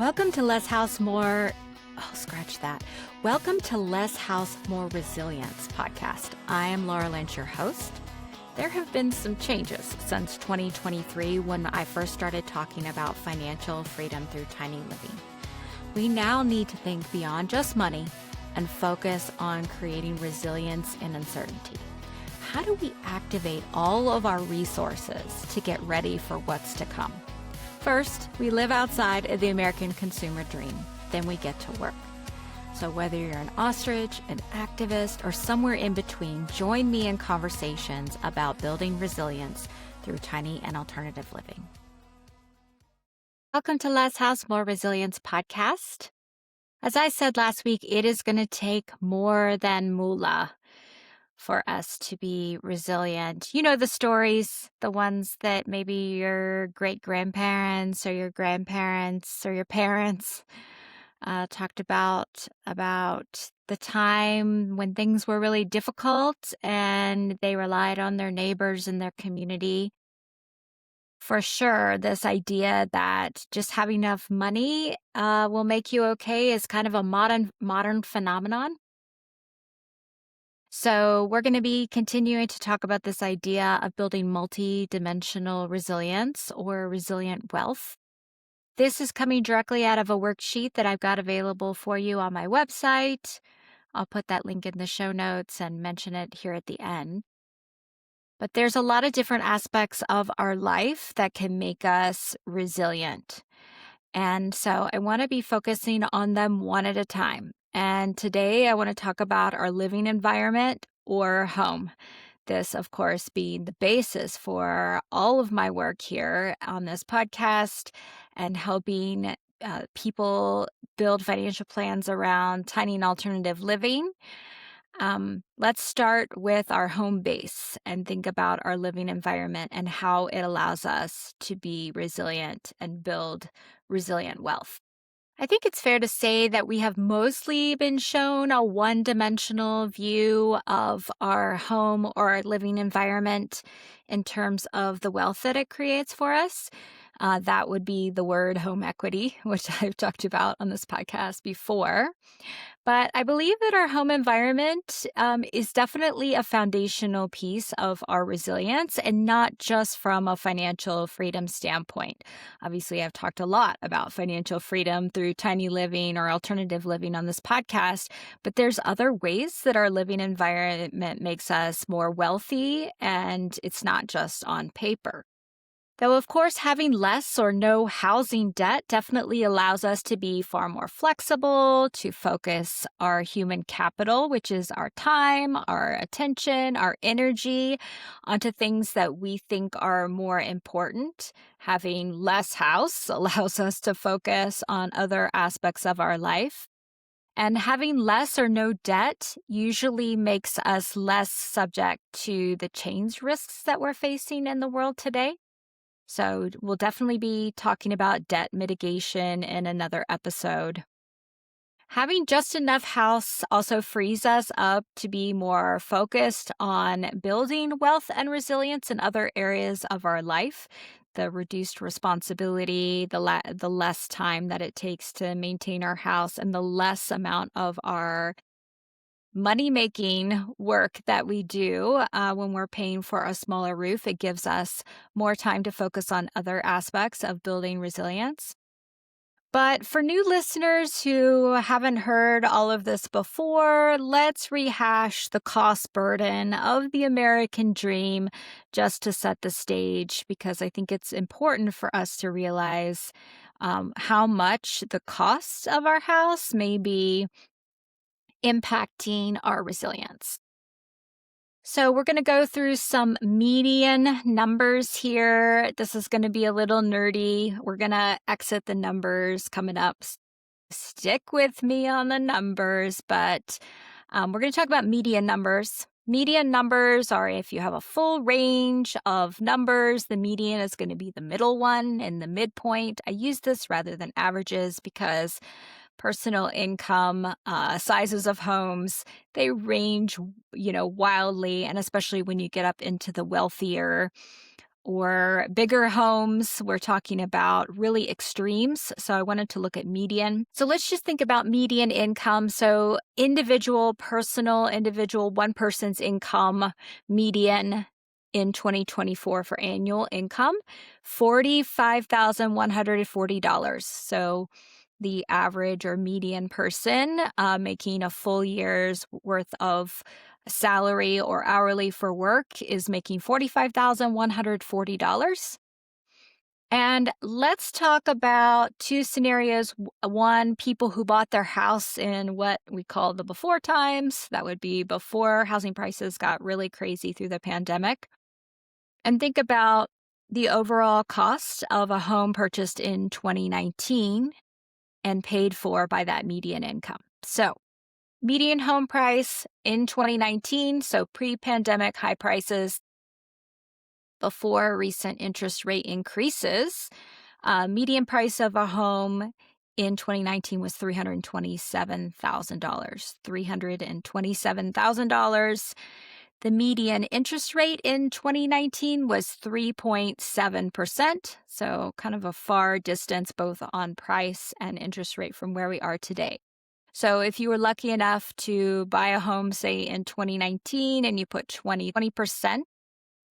Welcome to Less House, More. Oh, scratch that. Welcome to Less House, More Resilience podcast. I am Laura Lynch, your host. There have been some changes since 2023 when I first started talking about financial freedom through tiny living. We now need to think beyond just money and focus on creating resilience in uncertainty. How do we activate all of our resources to get ready for what's to come? First, we live outside of the American consumer dream. Then we get to work. So whether you're an ostrich, an activist, or somewhere in between, join me in conversations about building resilience through tiny and alternative living. Welcome to Less House, More Resilience podcast. As I said last week, it is going to take more than moolah for us to be resilient. You know the stories, the ones that maybe your great-grandparents or your grandparents or your parents talked about the time when things were really difficult and they relied on their neighbors and their community. For sure, this idea that just having enough money will make you okay is kind of a modern phenomenon. So we're going to be continuing to talk about this idea of building multi-dimensional resilience or resilient wealth. This is coming directly out of a worksheet that I've got available for you on my website. I'll put that link in the show notes and mention it here at the end. But there's a lot of different aspects of our life that can make us resilient. And so I want to be focusing on them one at a time. And today I want to talk about our living environment or home. This, of course, being the basis for all of my work here on this podcast and helping people build financial plans around tiny and alternative living. Let's start with our home base and think about our living environment and how it allows us to be resilient and build resilient wealth. I think it's fair to say that we have mostly been shown a one-dimensional view of our home or our living environment in terms of the wealth that it creates for us. That would be the word home equity, which I've talked about on this podcast before. But I believe that our home environment is definitely a foundational piece of our resilience and not just from a financial freedom standpoint. Obviously, I've talked a lot about financial freedom through tiny living or alternative living on this podcast, but there's other ways that our living environment makes us more wealthy, and it's not just on paper. Though, of course, having less or no housing debt definitely allows us to be far more flexible, to focus our human capital, which is our time, our attention, our energy, onto things that we think are more important. Having less house allows us to focus on other aspects of our life. And having less or no debt usually makes us less subject to the change risks that we're facing in the world today. So we'll definitely be talking about debt mitigation in another episode. Having just enough house also frees us up to be more focused on building wealth and resilience in other areas of our life. The reduced responsibility, the less time that it takes to maintain our house, and the less amount of our money-making work that we do when we're paying for a smaller roof. It gives us more time to focus on other aspects of building resilience. But for new listeners who haven't heard all of this before, let's rehash the cost burden of the American dream just to set the stage, because I think it's important for us to realize how much the cost of our house may be impacting our resilience. So we're going to go through some median numbers here. This is going to be a little nerdy. We're going to exit the numbers coming up. Stick with me on the numbers, but we're going to talk about median numbers. Median numbers are if you have a full range of numbers, the median is going to be the middle one and the midpoint. I use this rather than averages because personal income, sizes of homes, they range, wildly. And especially when you get up into the wealthier or bigger homes. We're talking about really extremes. So I wanted to look at median. So let's just think about median income. So individual one person's income median in 2024 for annual income, $45,140. So the average or median person making a full year's worth of salary or hourly for work is making $45,140. And let's talk about two scenarios. One, people who bought their house in what we call the before times. That would be before housing prices got really crazy through the pandemic. And think about the overall cost of a home purchased in 2019 and paid for by that median income. So, median home price in 2019, so pre-pandemic high prices before recent interest rate increases. Median price of a home in 2019 was $327,000. $327,000. The median interest rate in 2019 was 3.7%, so kind of a far distance both on price and interest rate from where we are today. So if you were lucky enough to buy a home, say in 2019, and you put 20%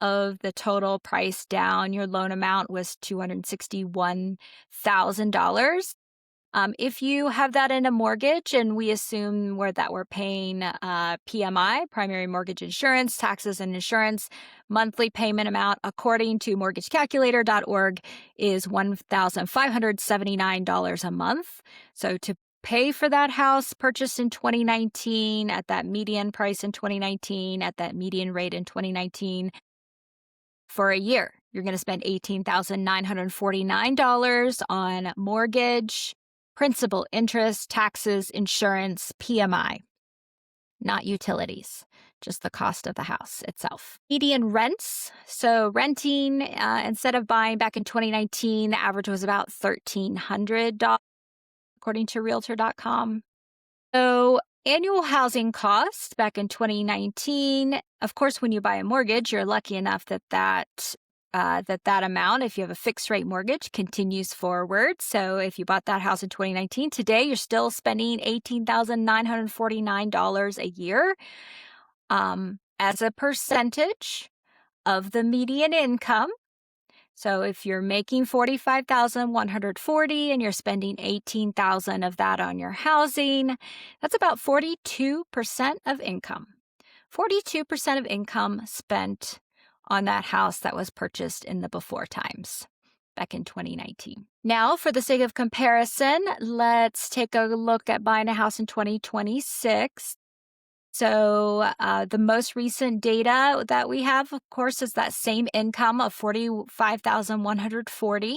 of the total price down, your loan amount was $261,000. If you have that in a mortgage, and we assume we're paying PMI, primary mortgage insurance, taxes and insurance, monthly payment amount, according to mortgagecalculator.org, is $1,579 a month. So to pay for that house purchased in 2019 at that median price in 2019, at that median rate in 2019, for a year, you're going to spend $18,949 on mortgage, principal, interest, taxes, insurance, PMI, not utilities, just the cost of the house itself. Median rents. So renting, instead of buying back in 2019, the average was about $1,300, according to Realtor.com. So annual housing costs back in 2019, of course, when you buy a mortgage, you're lucky enough that amount, if you have a fixed rate mortgage, continues forward. So if you bought that house in 2019, today you're still spending $18,949 a year as a percentage of the median income. So if you're making $45,140 and you're spending $18,000 of that on your housing, that's about 42% of income. 42% of income spent on that house that was purchased in the before times back in 2019. Now, for the sake of comparison, let's take a look at buying a house in 2026. So the most recent data that we have, of course, is that same income of $45,140.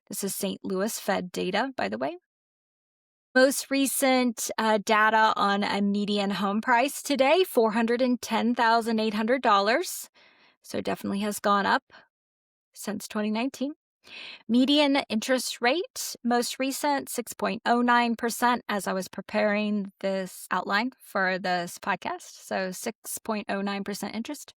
This is St. Louis Fed data, by the way. Most recent data on a median home price today, $410,800. So definitely has gone up since 2019. Median interest rate, most recent, 6.09% as I was preparing this outline for this podcast. So 6.09% interest.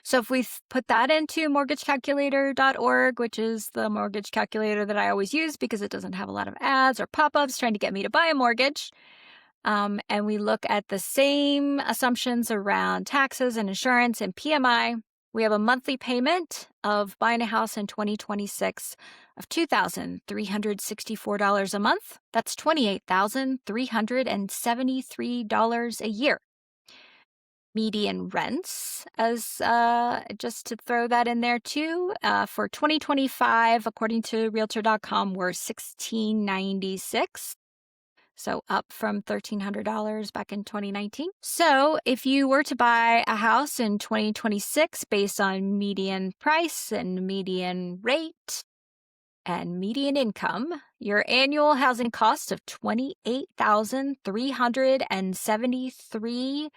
So if we put that into mortgagecalculator.org, which is the mortgage calculator that I always use because it doesn't have a lot of ads or pop-ups trying to get me to buy a mortgage, and we look at the same assumptions around taxes and insurance and PMI, we have a monthly payment of buying a house in 2026 of $2,364 a month. That's $28,373 a year. Median rents, as just to throw that in there too, for 2025, according to Realtor.com, were $1,696. So up from $1,300 back in 2019. So if you were to buy a house in 2026 based on median price and median rate and median income, your annual housing cost of $28,373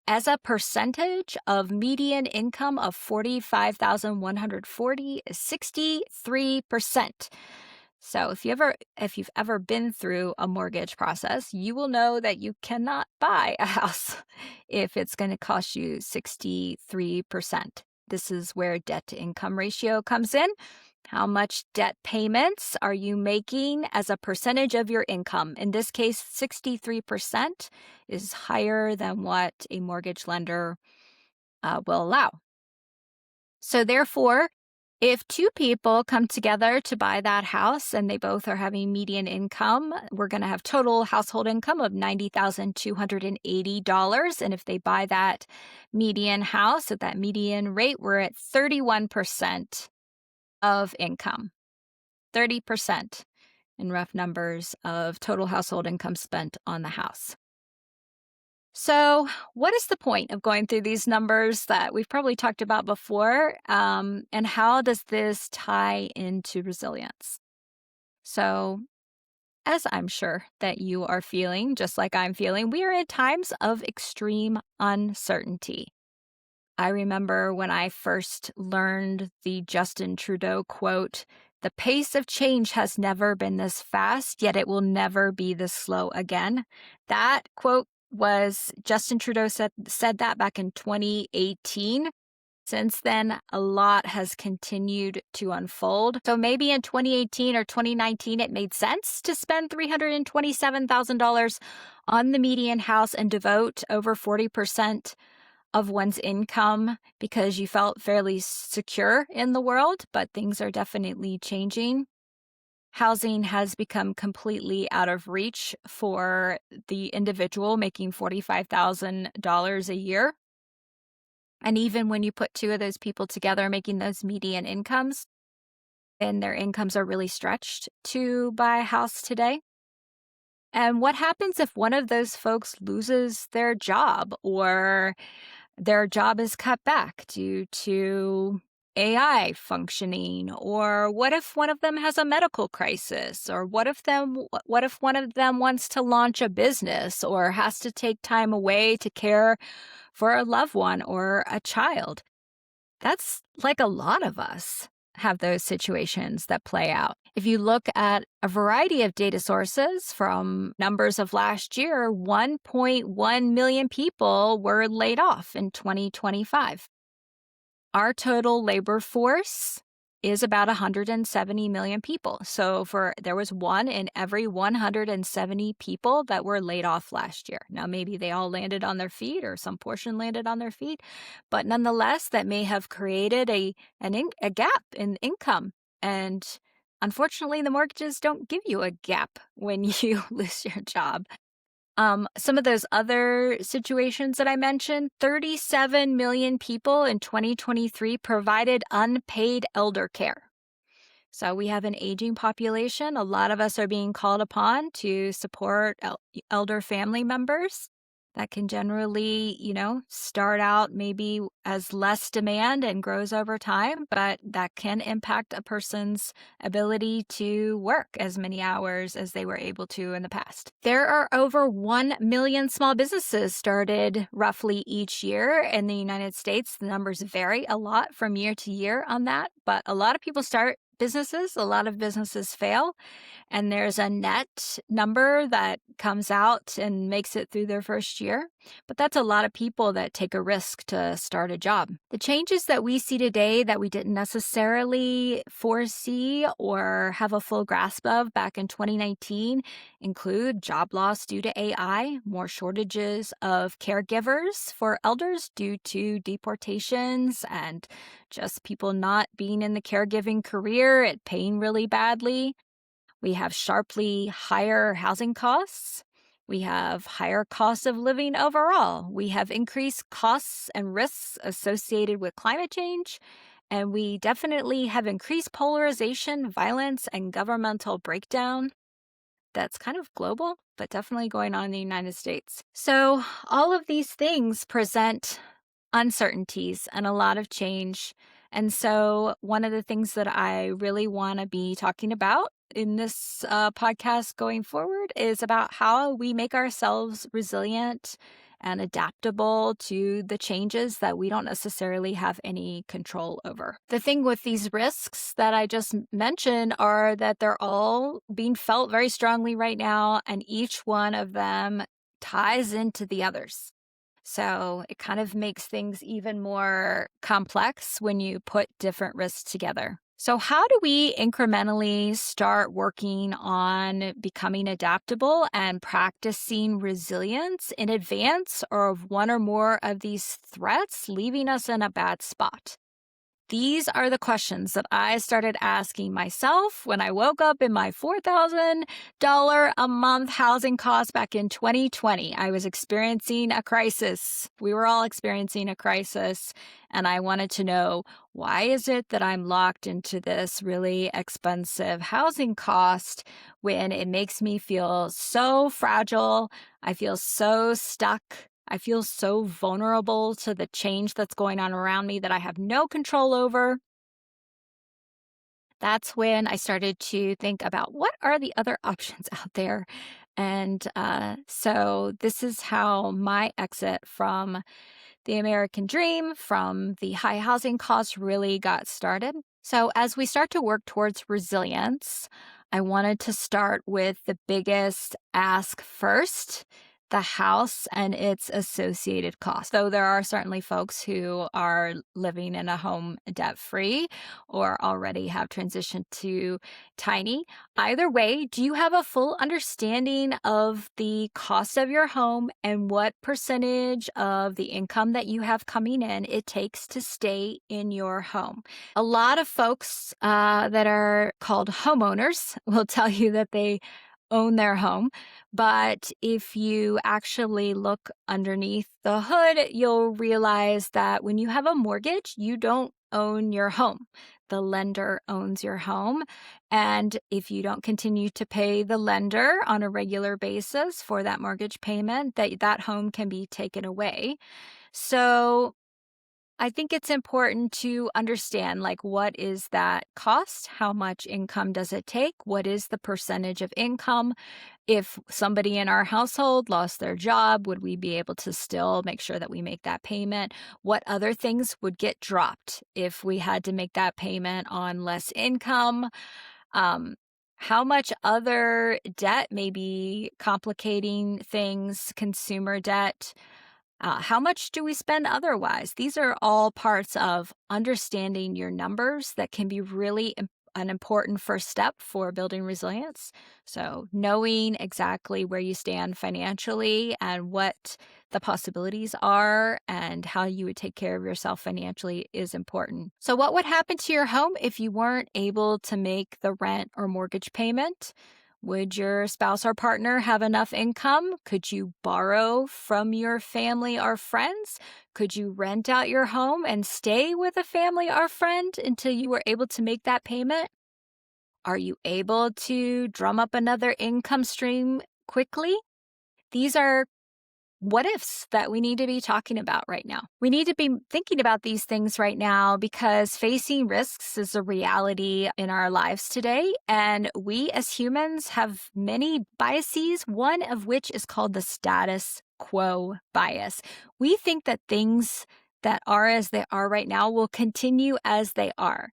as a percentage of median income of $45,140 is 63%. So if you've ever been through a mortgage process, you will know that you cannot buy a house if it's going to cost you 63%. This is where debt to income ratio comes in. How much debt payments are you making as a percentage of your income? In this case, 63% is higher than what a mortgage lender will allow. So therefore, if two people come together to buy that house and they both are having median income, we're going to have total household income of $90,280. And if they buy that median house at that median rate, we're at 31% of income. 30% in rough numbers of total household income spent on the house. So, what is the point of going through these numbers that we've probably talked about before? And how does this tie into resilience? So, as I'm sure that you are feeling, just like I'm feeling, we are at times of extreme uncertainty. I remember when I first learned the Justin Trudeau quote, "The pace of change has never been this fast, yet it will never be this slow again." That quote was Justin Trudeau said that back in 2018. Since then, a lot has continued to unfold. So maybe in 2018 or 2019, it made sense to spend $327,000 on the median house and devote over 40% of one's income because you felt fairly secure in the world, but things are definitely changing. Housing has become completely out of reach for the individual making $45,000 a year. And even when you put two of those people together making those median incomes, and their incomes are really stretched to buy a house today. And what happens if one of those folks loses their job or their job is cut back due to AI functioning? Or what if one of them has a medical crisis? Or what if one of them wants to launch a business or has to take time away to care for a loved one or a child? That's like a lot of us have those situations that play out. If you look at a variety of data sources from numbers of last year, 1.1 million people were laid off in 2025. Our total labor force is about 170 million people. So there was one in every 170 people that were laid off last year. Now, maybe they all landed on their feet or some portion landed on their feet, but nonetheless, that may have created a gap in income. And unfortunately, the mortgages don't give you a gap when you lose your job. Some of those other situations that I mentioned, 37 million people in 2023 provided unpaid elder care. So we have an aging population. A lot of us are being called upon to support elder family members. That can generally, start out maybe as less demand and grows over time, but that can impact a person's ability to work as many hours as they were able to in the past. There are over 1 million small businesses started roughly each year in the United States. The numbers vary a lot from year to year on that, but a lot of people start businesses, a lot of businesses fail, and there's a net number that comes out and makes it through their first year. But that's a lot of people that take a risk to start a job. The changes that we see today that we didn't necessarily foresee or have a full grasp of back in 2019 include job loss due to AI, more shortages of caregivers for elders due to deportations and just people not being in the caregiving career, it paying really badly. We have sharply higher housing costs. We have higher costs of living overall. We have increased costs and risks associated with climate change. And we definitely have increased polarization, violence, and governmental breakdown. That's kind of global, but definitely going on in the United States. So all of these things present uncertainties and a lot of change. And so one of the things that I really want to be talking about in this podcast going forward is about how we make ourselves resilient and adaptable to the changes that we don't necessarily have any control over. The thing with these risks that I just mentioned are that they're all being felt very strongly right now, and each one of them ties into the others. So it kind of makes things even more complex when you put different risks together. So, how do we incrementally start working on becoming adaptable and practicing resilience in advance of one or more of these threats leaving us in a bad spot? These are the questions that I started asking myself when I woke up in my $4,000 a month housing cost back in 2020. I was experiencing a crisis. We were all experiencing a crisis. And I wanted to know, why is it that I'm locked into this really expensive housing cost when it makes me feel so fragile? I feel so stuck. I feel so vulnerable to the change that's going on around me that I have no control over. That's when I started to think about what are the other options out there. And so this is how my exit from the American dream, from the high housing costs, really got started. So, as we start to work towards resilience, I wanted to start with the biggest ask first, the house and its associated costs. Though there are certainly folks who are living in a home debt free or already have transitioned to tiny. Either way, do you have a full understanding of the cost of your home and what percentage of the income that you have coming in it takes to stay in your home? A lot of folks that are called homeowners will tell you that they own their home. But if you actually look underneath the hood, you'll realize that when you have a mortgage, you don't own your home. The lender owns your home. And if you don't continue to pay the lender on a regular basis for that mortgage payment, that home can be taken away. So I think it's important to understand, like, what is that cost? How much income does it take? What is the percentage of income? If somebody in our household lost their job, would we be able to still make sure that we make that payment? What other things would get dropped if we had to make that payment on less income? Um, how much other debt may be complicating things, consumer debt? How much do we spend otherwise? These are all parts of understanding your numbers that can be really an important first step for building resilience. So, knowing exactly where you stand financially and what the possibilities are and how you would take care of yourself financially is important. So, what would happen to your home if you weren't able to make the rent or mortgage payment? Would your spouse or partner have enough income? Could you borrow from your family or friends? Could you rent out your home and stay with a family or friend until you were able to make that payment? Are you able to drum up another income stream quickly? These are what ifs that we need to be talking about right now. We need to be thinking about these things right now because facing risks is a reality in our lives today. And we as humans have many biases, one of which is called the status quo bias. We think that things that are as they are right now will continue as they are.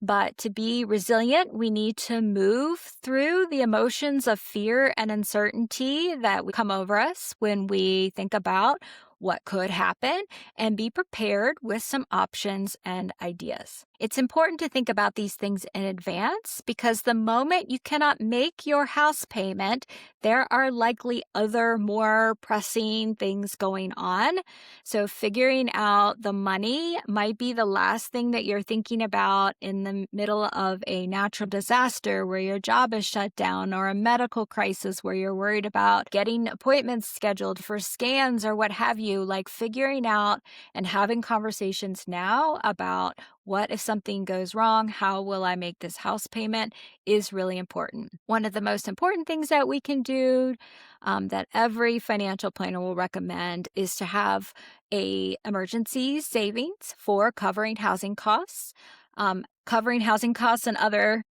But to be resilient, we need to move through the emotions of fear and uncertainty that come over us when we think about what could happen and be prepared with some options and ideas. It's important to think about these things in advance because the moment you cannot make your house payment, there are likely other more pressing things going on. So, figuring out the money might be the last thing that you're thinking about in the middle of a natural disaster where your job is shut down or a medical crisis where you're worried about getting appointments scheduled for scans or what have you. Like figuring out and having conversations now about what if something goes wrong? How will I make this house payment is really important. One of the most important things that we can do that every financial planner will recommend is to have a emergency savings for covering housing costs. Covering housing costs and other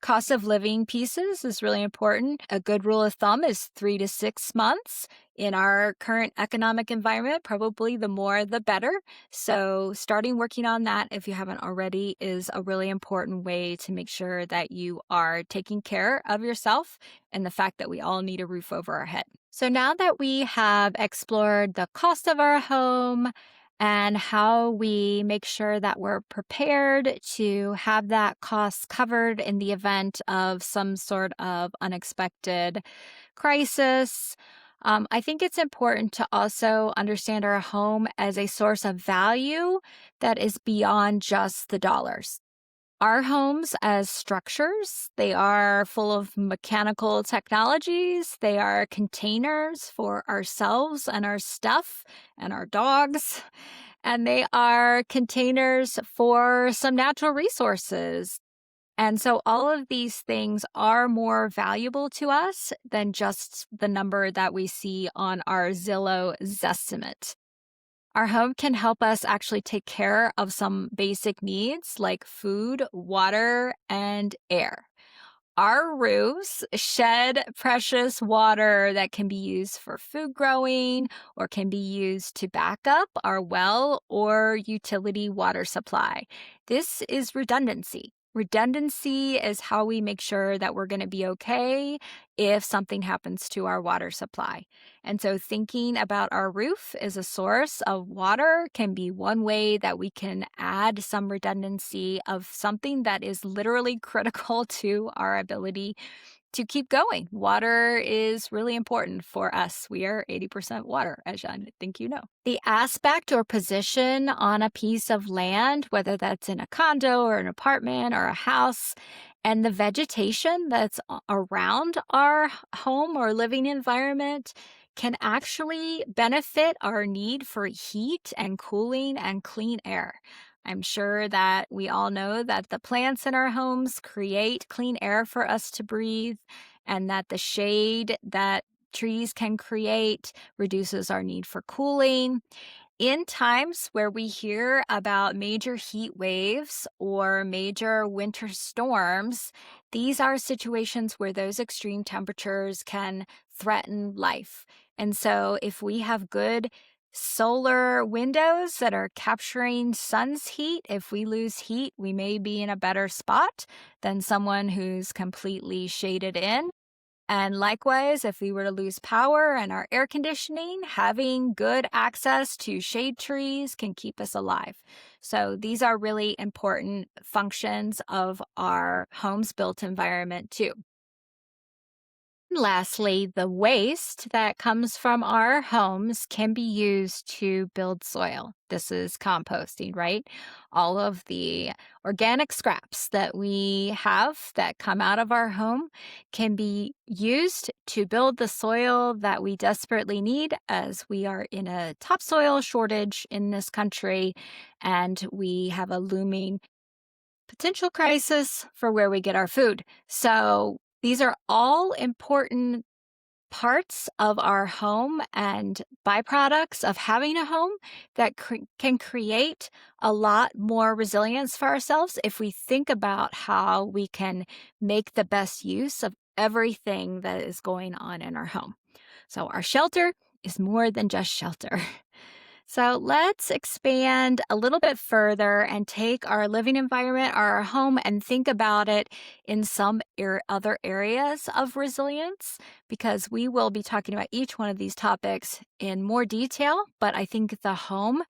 cost of living pieces is really important. A good rule of thumb is 3 to 6 months. In our current economic environment, probably the more the better. So, starting working on that, if you haven't already, is a really important way to make sure that you are taking care of yourself and the fact that we all need a roof over our head. So now that we have explored the cost of our home and how we make sure that we're prepared to have that cost covered in the event of some sort of unexpected crisis, I think it's important to also understand our home as a source of value that is beyond just the dollars. Our homes as structures, they are full of mechanical technologies. They are containers for ourselves and our stuff and our dogs. And they are containers for some natural resources. And so all of these things are more valuable to us than just the number that we see on our Zillow Zestimate. Our home can help us actually take care of some basic needs like food, water, and air. Our roofs shed precious water that can be used for food growing or can be used to back up our well or utility water supply. This is redundancy. Redundancy is how we make sure that we're going to be okay if something happens to our water supply. And so, thinking about our roof as a source of water can be one way that we can add some redundancy of something that is literally critical to our ability to keep going. Water is really important for us. We are 80% water, as I think you know. The aspect or position on a piece of land, whether that's in a condo or an apartment or a house, and the vegetation that's around our home or living environment can actually benefit our need for heat and cooling and clean air. I'm sure that we all know that the plants in our homes create clean air for us to breathe, and that the shade that trees can create reduces our need for cooling. In times where we hear about major heat waves or major winter storms, these are situations where those extreme temperatures can threaten life. And so, if we have good solar windows that are capturing sun's heat, if we lose heat, we may be in a better spot than someone who's completely shaded in. And likewise, if we were to lose power and our air conditioning, having good access to shade trees can keep us alive. So these are really important functions of our home's built environment, too. Lastly, the waste that comes from our homes can be used to build soil. This is composting, right? All of the organic scraps that we have that come out of our home can be used to build the soil that we desperately need as we are in a topsoil shortage in this country and we have a looming potential crisis for where we get our food. So these are all important parts of our home and byproducts of having a home that can create a lot more resilience for ourselves if we think about how we can make the best use of everything that is going on in our home. So, our shelter is more than just shelter. So let's expand a little bit further and take our living environment, our home, and think about it in some other areas of resilience, because we will be talking about each one of these topics in more detail. But I think the home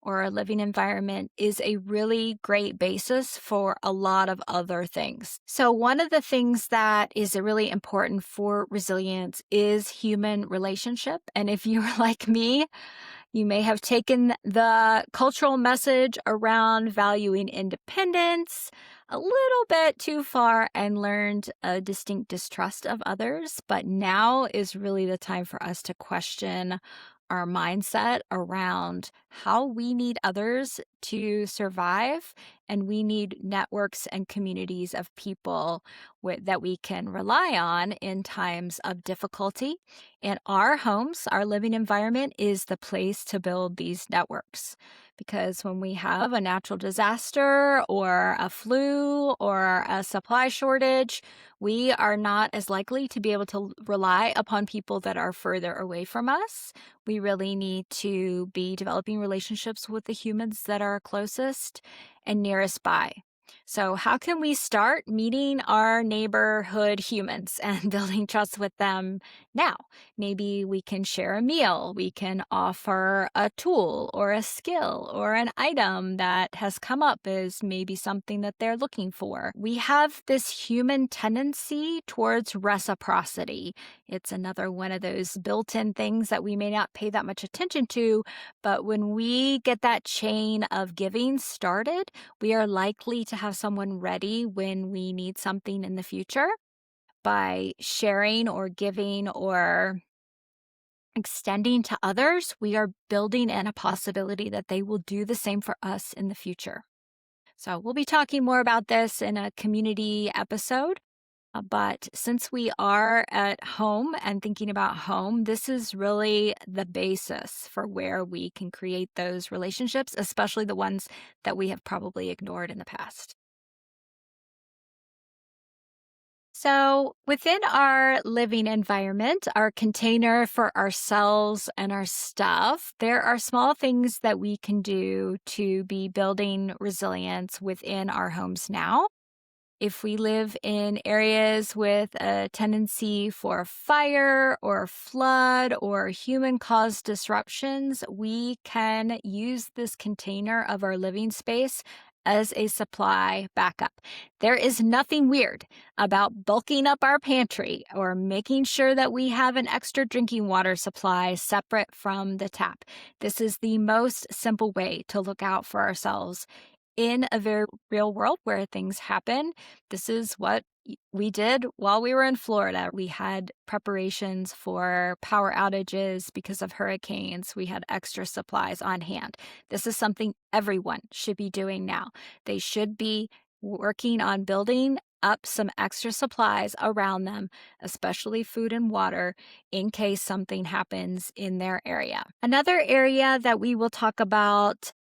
or a living environment is a really great basis for a lot of other things. So, one of the things that is really important for resilience is human relationship. And if you're like me, you may have taken the cultural message around valuing independence a little bit too far and learned a distinct distrust of others. But now is really the time for us to question our mindset around how we need others to survive. And we need networks and communities of people that we can rely on in times of difficulty. And our homes, our living environment is the place to build these networks. Because when we have a natural disaster or a flu or a supply shortage, we are not as likely to be able to rely upon people that are further away from us. We really need to be developing relationships with the humans that are closest and nearest by. So, how can we start meeting our neighborhood humans and building trust with them now? Maybe we can share a meal, we can offer a tool or a skill or an item that has come up as maybe something that they're looking for. We have this human tendency towards reciprocity. It's another one of those built in things that we may not pay that much attention to, but when we get that chain of giving started, we are likely to have someone ready when we need something in the future. By sharing or giving or extending to others, we are building in a possibility that they will do the same for us in the future. So, we'll be talking more about this in a community episode. But since we are at home and thinking about home, this is really the basis for where we can create those relationships, especially the ones that we have probably ignored in the past. So, within our living environment, our container for ourselves and our stuff, there are small things that we can do to be building resilience within our homes now. If we live in areas with a tendency for fire or flood or human caused disruptions, we can use this container of our living space as a supply backup. There is nothing weird about bulking up our pantry or making sure that we have an extra drinking water supply separate from the tap. This is the most simple way to look out for ourselves in a very real world where things happen. This is what we did while we were in Florida. We had preparations for power outages because of hurricanes. We had extra supplies on hand. This is something everyone should be doing now. They should be working on building up some extra supplies around them, especially food and water, in case something happens in their area. Another area that we will talk about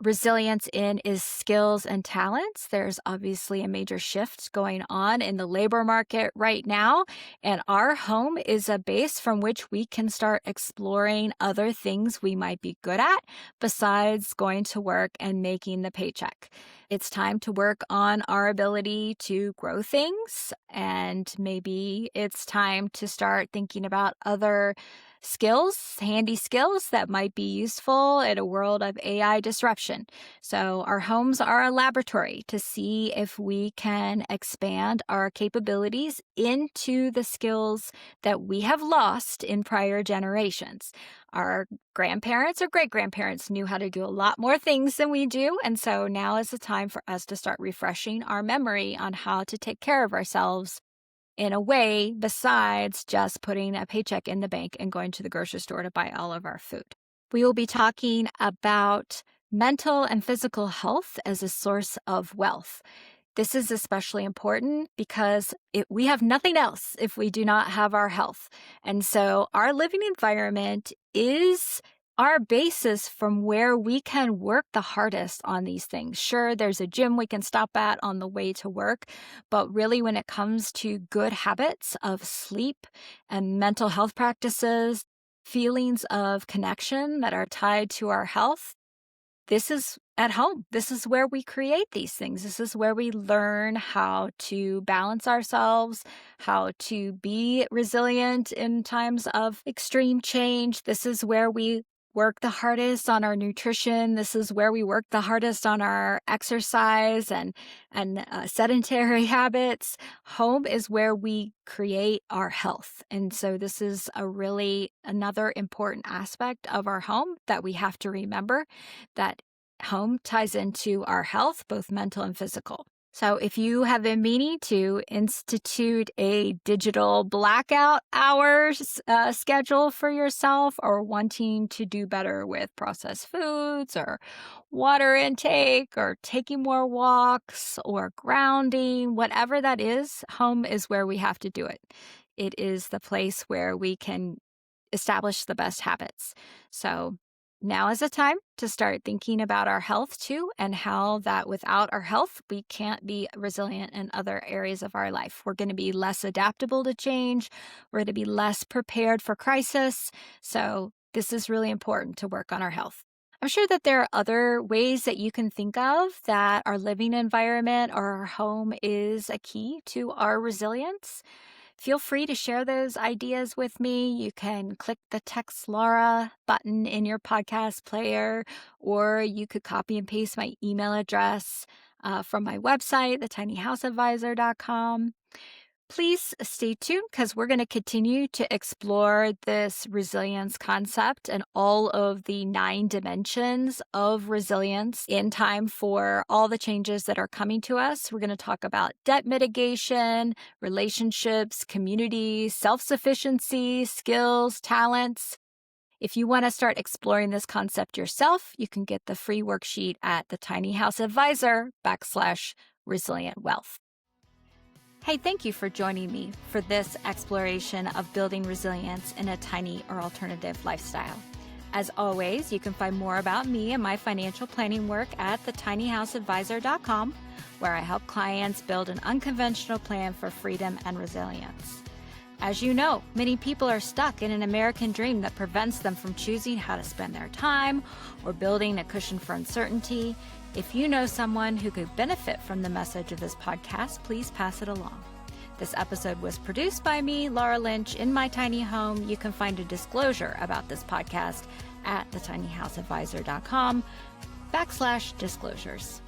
resilience in is skills and talents. There's obviously a major shift going on in the labor market right now, and our home is a base from which we can start exploring other things we might be good at besides going to work and making the paycheck. It's time to work on our ability to grow things, and maybe it's time to start thinking about other skills, handy skills that might be useful in a world of AI disruption. So, our homes are a laboratory to see if we can expand our capabilities into the skills that we have lost in prior generations. Our grandparents or great grandparents knew how to do a lot more things than we do. And so now is the time for us to start refreshing our memory on how to take care of ourselves in a way besides just putting a paycheck in the bank and going to the grocery store to buy all of our food. We will be talking about mental and physical health as a source of wealth. This is especially important because we have nothing else if we do not have our health. And so our living environment is our basis from where we can work the hardest on these things. Sure, there's a gym we can stop at on the way to work, but really when it comes to good habits of sleep and mental health practices, feelings of connection that are tied to our health, this is at home. This is where we create these things. This is where we learn how to balance ourselves, how to be resilient in times of extreme change. This is where we work the hardest on our nutrition. This is where we work the hardest on our exercise and sedentary habits. Home is where we create our health. And so this is a really another important aspect of our home that we have to remember, that home ties into our health, both mental and physical. So if you have been meaning to institute a digital blackout hours schedule for yourself, or wanting to do better with processed foods or water intake or taking more walks or grounding, whatever that is, home is where we have to do it. It is the place where we can establish the best habits. So now is the time to start thinking about our health too, and how that without our health, we can't be resilient in other areas of our life. We're going to be less adaptable to change. We're going to be less prepared for crisis. So this is really important to work on our health. I'm sure that there are other ways that you can think of that our living environment or our home is a key to our resilience. Feel free to share those ideas with me. You can click the Text Laura button in your podcast player, or you could copy and paste my email address from my website, thetinyhouseadvisor.com. Please stay tuned because we're going to continue to explore this resilience concept and all of the 9 dimensions of resilience in time for all the changes that are coming to us. We're going to talk about debt mitigation, relationships, community, self-sufficiency, skills, talents. If you want to start exploring this concept yourself, you can get the free worksheet at thetinyhouseadvisor.com/resilient wealth. Hey, thank you for joining me for this exploration of building resilience in a tiny or alternative lifestyle. As always, you can find more about me and my financial planning work at thetinyhouseadvisor.com, where I help clients build an unconventional plan for freedom and resilience. As you know, many people are stuck in an American dream that prevents them from choosing how to spend their time or building a cushion for uncertainty. If you know someone who could benefit from the message of this podcast, please pass it along. This episode was produced by me, Laura Lynch, in my tiny home. You can find a disclosure about this podcast at thetinyhouseadvisor.com/disclosures.